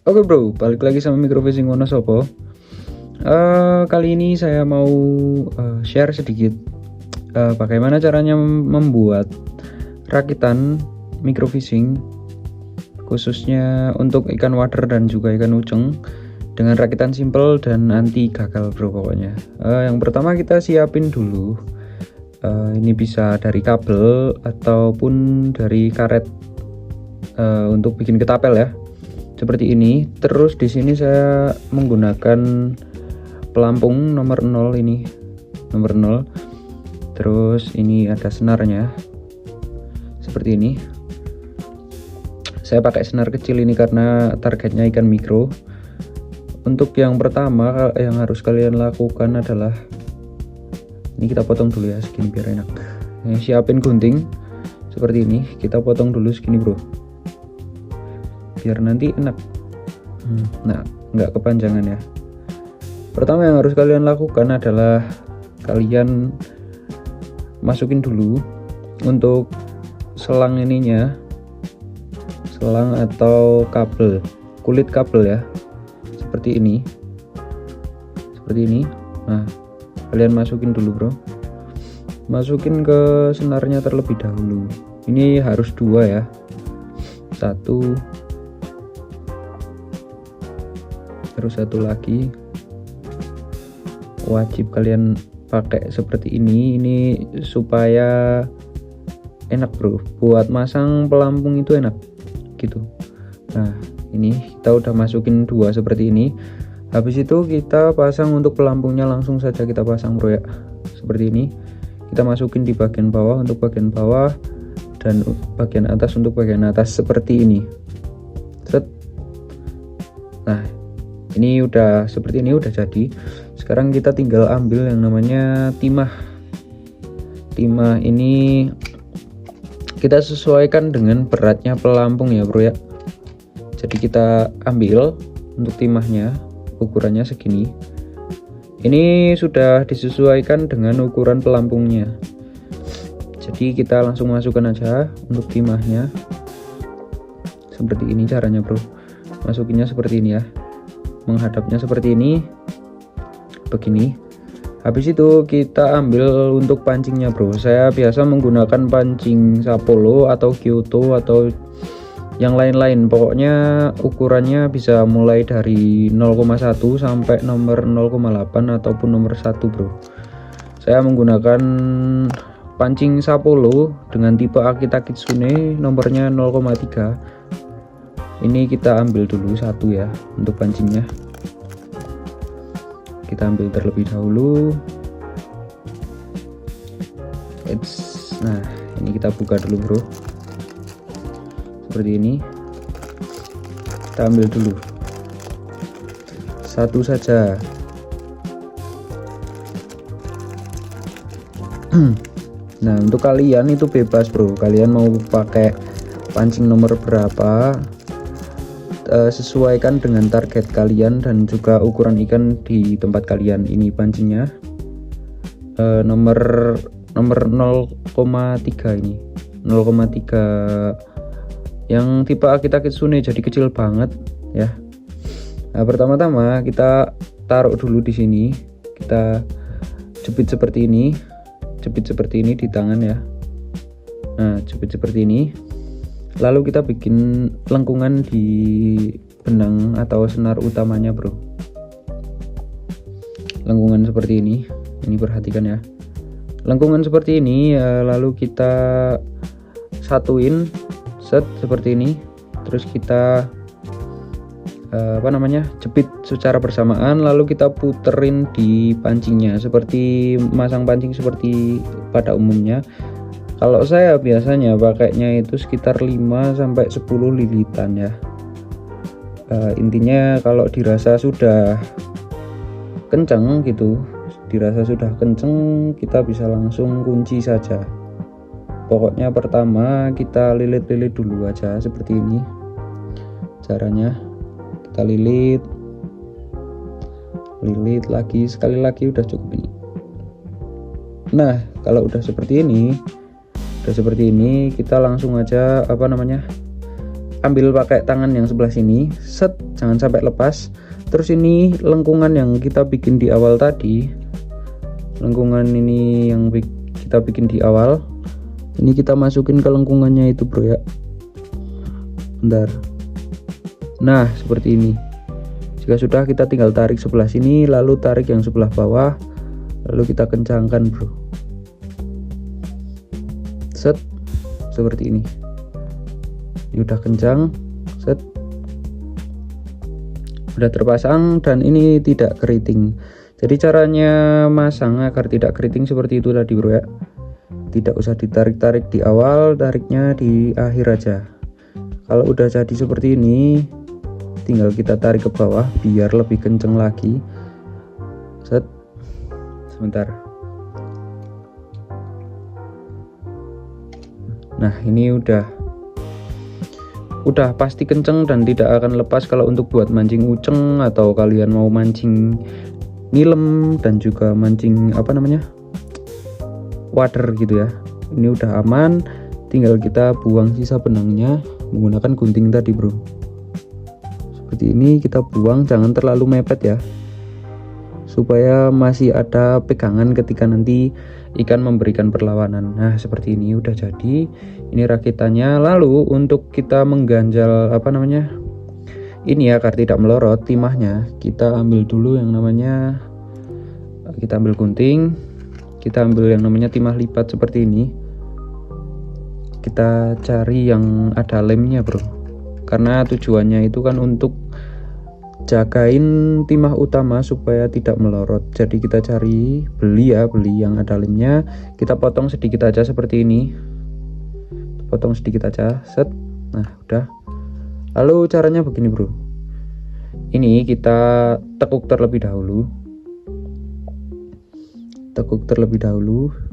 Oke bro, balik lagi sama Microfishing Wonosobo. Kali ini saya mau share sedikit bagaimana caranya membuat rakitan microfishing, khususnya untuk ikan wader dan juga ikan uceng, dengan rakitan simple dan anti gagal bro pokoknya. Yang pertama kita siapin dulu, ini bisa dari kabel ataupun dari karet untuk bikin ketapel ya. Seperti ini. Terus di sini saya menggunakan pelampung nomor 0 ini. Nomor 0. Terus ini ada senarnya. Seperti ini. Saya pakai senar kecil ini karena targetnya ikan mikro. Untuk yang pertama yang harus kalian lakukan adalah ini kita potong dulu ya segini biar enak. Ini siapin gunting seperti ini. Kita potong dulu segini, bro. Biar nanti enak. Nah, nggak kepanjangan ya. Pertama yang harus kalian lakukan adalah kalian masukin dulu untuk selang ininya, selang atau kabel, kulit kabel ya, seperti ini. Nah, kalian masukin dulu bro, masukin ke senarnya terlebih dahulu. Ini harus 2 ya, 1 terus 1 lagi. Wajib kalian pakai seperti ini supaya enak bro, buat masang pelampung itu enak gitu. Nah ini kita udah masukin 2 seperti ini. Habis itu kita pasang untuk pelampungnya, langsung saja kita pasang bro ya, seperti ini. Kita masukin di bagian bawah untuk bagian bawah dan bagian atas untuk bagian atas seperti ini. Set. Nah ini udah seperti ini, udah jadi. Sekarang kita tinggal ambil yang namanya timah. Timah ini kita sesuaikan dengan beratnya pelampung ya bro ya. Jadi kita ambil untuk timahnya, ukurannya segini. Ini sudah disesuaikan dengan ukuran pelampungnya. Jadi kita langsung masukkan aja untuk timahnya. Seperti ini caranya bro. Masukinnya seperti ini ya, menghadapnya seperti ini, begini. Habis itu kita ambil untuk pancingnya bro. Saya biasa menggunakan pancing Sapolo atau Kyoto atau yang lain-lain. Pokoknya ukurannya bisa mulai dari 0,1 sampai nomor 0,8 ataupun nomor 1 bro. Saya menggunakan pancing Sapolo dengan tipe Akita Kitsune, nomornya 0,3. Ini kita ambil dulu 1 ya untuk pancingnya. Kita ambil terlebih dahulu. Nah ini kita buka dulu bro, seperti ini. Kita ambil dulu 1 saja. Nah untuk kalian itu bebas bro, kalian mau pakai pancing nomor berapa, sesuaikan dengan target kalian dan juga ukuran ikan di tempat kalian. Ini pancingnya nomor 0,3 ini 0,3 yang tipe Akita Kitsune, jadi kecil banget ya. Nah pertama-tama kita taruh dulu di sini, kita jepit seperti ini, di tangan ya. Nah jepit seperti ini. Lalu kita bikin lengkungan di benang atau senar utamanya bro. Lengkungan seperti ini perhatikan ya. Lengkungan seperti ini lalu kita satuin set seperti ini. Terus kita jepit secara bersamaan, lalu kita puterin di pancingnya seperti masang pancing seperti pada umumnya. Kalau saya biasanya pakainya itu sekitar 5 sampai 10 lilitan ya. Intinya kalau dirasa sudah kencang gitu, kita bisa langsung kunci saja. Pokoknya pertama kita lilit-lilit dulu aja seperti ini. Caranya kita lilit lagi, sekali lagi udah cukup ini. Nah, kalau udah seperti ini kita langsung aja ambil pakai tangan yang sebelah sini, set, jangan sampai lepas. Terus ini lengkungan yang kita bikin di awal tadi, lengkungan ini yang kita bikin di awal, ini kita masukin ke lengkungannya itu bro ya. Bentar. Nah seperti ini. Jika sudah, kita tinggal tarik sebelah sini, lalu tarik yang sebelah bawah, lalu kita kencangkan bro. Set, seperti ini. Ini udah kencang, set, udah terpasang dan ini tidak keriting. Jadi caranya masang agar tidak keriting seperti itu tadi bro ya. Tidak usah ditarik-tarik di awal, tariknya di akhir aja. Kalau udah jadi seperti ini, tinggal kita tarik ke bawah biar lebih kenceng lagi. Set, sebentar. Nah ini udah pasti kenceng dan tidak akan lepas kalau untuk buat mancing uceng atau kalian mau mancing nilem dan juga mancing wader gitu ya. Ini udah aman, tinggal kita buang sisa benangnya menggunakan gunting tadi bro. Seperti ini kita buang, jangan terlalu mepet ya, supaya masih ada pegangan ketika nanti ikan memberikan perlawanan. Nah seperti ini udah jadi, ini rakitannya. Lalu untuk kita mengganjal ini agar tidak melorot timahnya, kita ambil dulu yang namanya, kita ambil gunting, kita ambil yang namanya timah lipat seperti ini. Kita cari yang ada lemnya bro, karena tujuannya itu kan untuk jagain timah utama supaya tidak melorot. Jadi kita beli yang ada lemnya, kita potong sedikit aja seperti ini, potong sedikit aja, set. Nah udah. Lalu caranya begini bro, ini kita tekuk terlebih dahulu,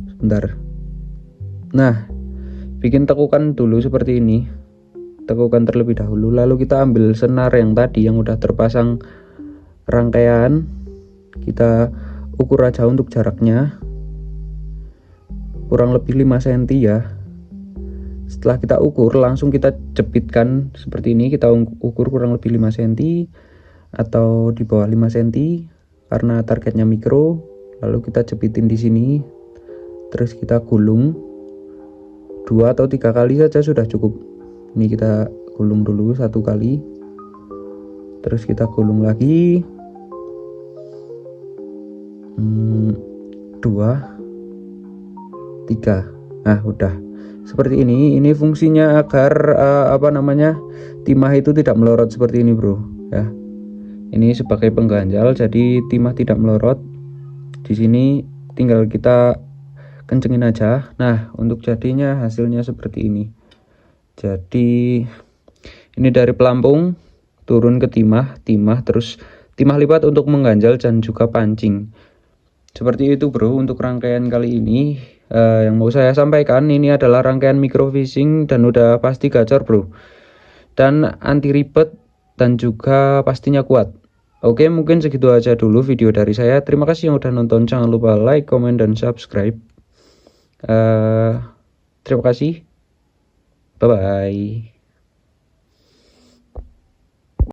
sebentar. Nah bikin tekukan dulu seperti ini, tekukan terlebih dahulu, lalu kita ambil senar yang tadi yang udah terpasang rangkaian, kita ukur aja untuk jaraknya kurang lebih 5 cm ya. Setelah kita ukur, langsung kita jepitkan seperti ini. Kita ukur kurang lebih 5 cm atau di bawah 5 cm karena targetnya mikro. Lalu kita jepitin di sini, terus kita gulung 2 atau 3 kali saja sudah cukup. Ini kita gulung dulu 1 kali, terus kita gulung lagi 2, 3. Nah udah seperti ini. Ini fungsinya agar timah itu tidak melorot seperti ini bro ya. Ini sebagai pengganjal, jadi timah tidak melorot. Di sini tinggal kita kencengin aja. Nah untuk jadinya hasilnya seperti ini. Jadi ini dari pelampung turun ke timah, terus timah lipat untuk mengganjal dan juga pancing. Seperti itu bro untuk rangkaian kali ini. Yang mau saya sampaikan, ini adalah rangkaian micro fishing dan udah pasti gacor bro, dan anti ribet dan juga pastinya kuat. Oke, mungkin segitu aja dulu video dari saya. Terima kasih yang udah nonton. Jangan lupa like, comment, dan subscribe. Terima kasih. Bye bye.